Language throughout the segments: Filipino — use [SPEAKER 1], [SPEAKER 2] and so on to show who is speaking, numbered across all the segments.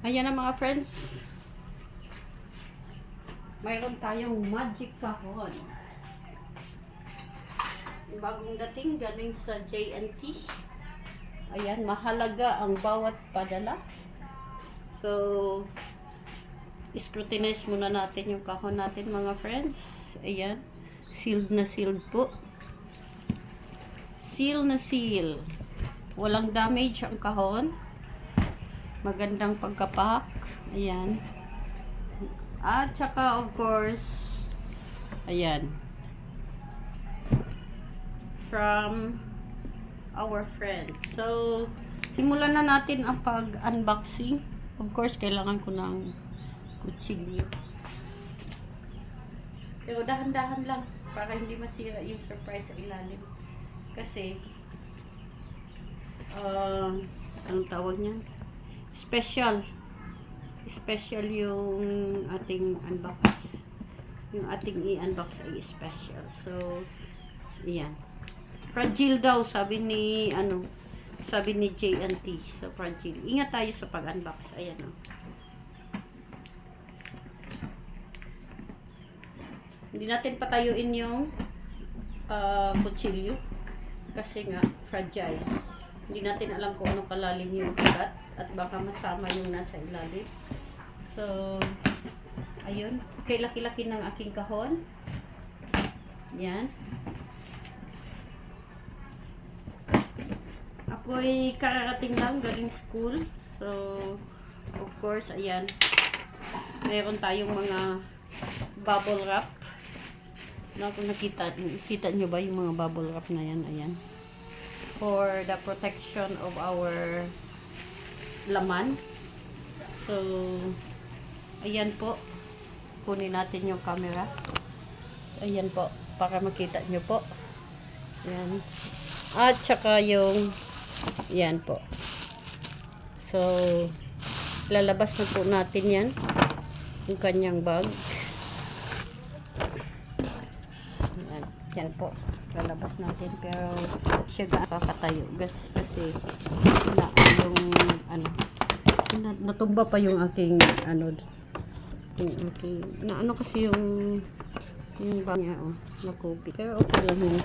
[SPEAKER 1] Ayan na mga friends. Mayroon tayong magic kahon. Bagong dating galing sa J&T. Ayan, mahalaga ang bawat padala. So, scrutinize muna natin yung kahon natin mga friends. Ayan, sealed na sealed po. Seal na seal. Walang damage ang kahon. Magandang pagkapak. Ayan. At saka of course, ayan. From our friend. So, simulan na natin ang pag-unboxing. Of course, kailangan ko ng kutsilyo. Pero dahan-dahan lang para hindi masira yung surprise sa ilalim. Kasi, anong tawag niyan? Special yung ating unbox. Yung ating i-unbox ay special. So, ayan. Fragile daw, sabi ni J&T. So, fragile. Ingat tayo sa pag-unbox. Ayan o. Hindi natin patayuin yung kutsilyo. Kasi nga, fragile. Hindi natin alam kung anong kalalim yung kagat. At baka masama yung nasa ilalim. So, ayun. Okay, laki-laki ng aking kahon. Yan. Ako'y kararating lang galing school. So, of course, ayan. Mayroon tayong mga bubble wrap. Kung nakita nyo ba yung mga bubble wrap na yan? Ayan. For the protection of our laman. So, ayan po. Kunin natin yung camera. Ayan po. Para makita nyo po. Ayan. At saka yung ayan po. So, lalabas na po natin yan. Yung kanyang bag. Ayan. Yan po. Lalabas natin. Pero, siya kakatayo. Kasi, na yung natumba pa yung aking kasi yung bag niya nakupi, pero okay lang yun.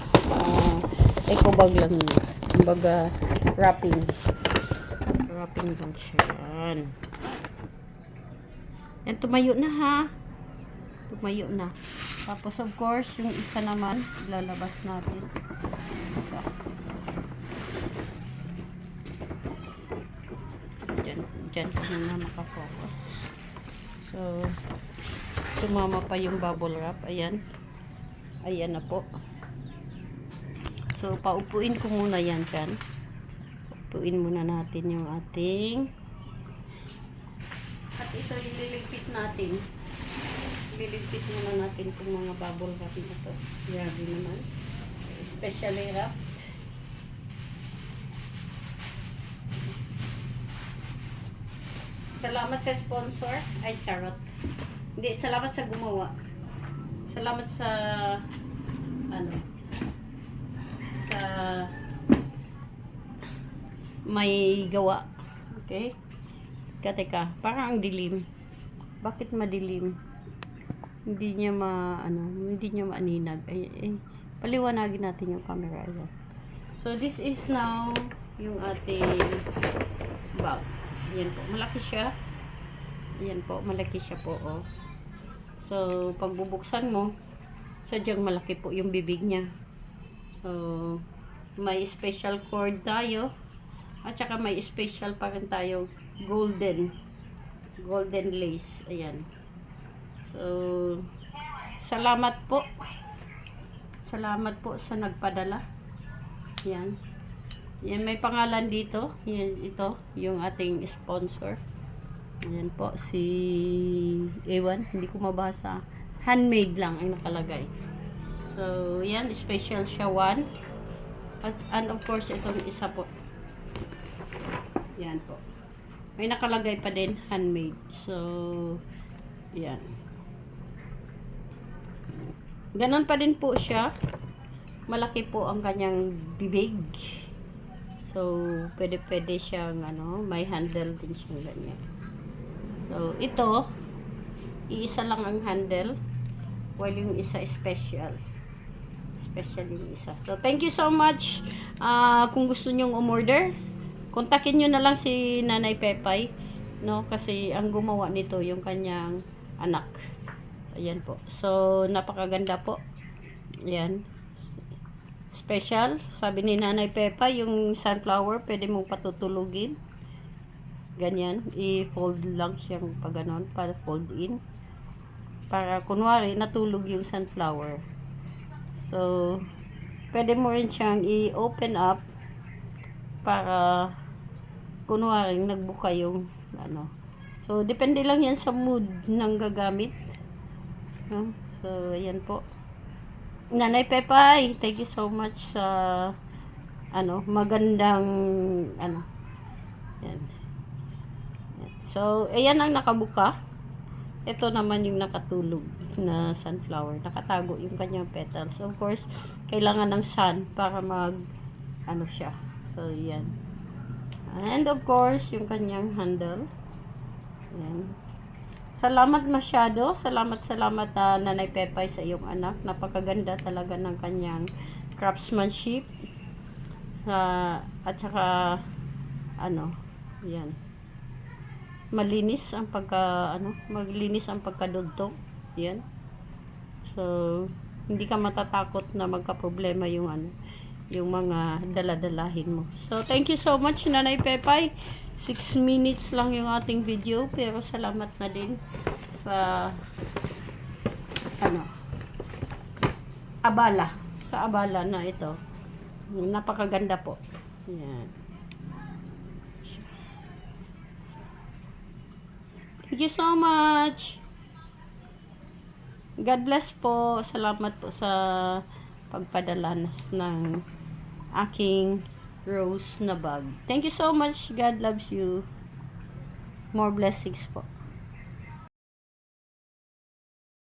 [SPEAKER 1] Eco bag lang yun, kumbaga wrapping lang siya. Yan, tumayo na ha, tapos of course yung isa naman lalabas natin. Isa dyan ko na makafocus. So, sumama pa yung bubble wrap. Ayan na po. So, paupuin ko muna yan dyan. Paupuin muna natin yung ating at ito ililigpit natin. Ililigpit muna natin itong mga bubble wrap na ito. Grabe naman. Especially wrap. Salamat sa sponsor. Ay, charot. Hindi, salamat sa gumawa. Salamat sa sa may gawa. Okay? Teka, parang ang dilim. Bakit madilim? Hindi niya maaninag. Paliwanagin natin yung camera. Ayan. So, this is now yung ating bag. Ayan po, malaki siya. Ayan po, malaki siya po, oh. So, pag bubuksan mo, sadyang malaki po yung bibig niya. So, may special cord tayo. At saka may special pa rin tayo golden lace. Ayan. So, salamat po. Salamat po sa nagpadala. Ayan. Yan, may pangalan dito. Yan, ito, yung ating sponsor. Ayan po, si Ewan. Hindi ko mabasa. Handmade lang ang nakalagay. So, yan, special siya one. And of course, itong isa po. Yan po. May nakalagay pa din, handmade. So, yan. Ganon pa din po siya. Malaki po ang kanyang bibig. So, pwede siyang, may handle din siyang ganyan. So, ito, iisa lang ang handle, while yung isa special. Special yung isa. So, thank you so much. Kung gusto nyong umorder, kontakin nyo na lang si Nanay Pepay, no? Kasi ang gumawa nito, yung kanyang anak. Ayan po. So, napakaganda po. Ayan. Special. Sabi ni Nanay Pepay, yung sunflower, pwede mong patutulugin. Ganyan. I-fold lang siyang pag ganon, para fold in. Para, kunwari, natulog yung sunflower. So, pwede mo rin siyang i-open up para kunwari nagbuka yung ano. So, depende lang yan sa mood ng gagamit. No? So, ayan po. Nanay Pepay, thank you so much sa magandang ano. Yan. So, ayan ang nakabuka. Ito naman yung nakatulog na sunflower. Nakatago yung kanyang petals. Of course, kailangan ng sun para siya. So, yan. And of course, yung kanyang handle. Yan. Salamat masyado. Salamat Nanay Pepay sa iyong anak. Napakaganda talaga ng kanyang craftsmanship. At saka yan. Malinis ang maglinis ang pagkadugtong. Yan. So, hindi ka matatakot na magka-problema yung yung mga daladalahin mo. So, thank you so much, Nanay Pepay. 6 minutes lang yung ating video, pero salamat na din sa abala na ito. Napakaganda po. Yan. Thank you so much. God bless po. Salamat po sa pagpadala ng aking rose na bag. Thank you so much. God loves you. More blessings po.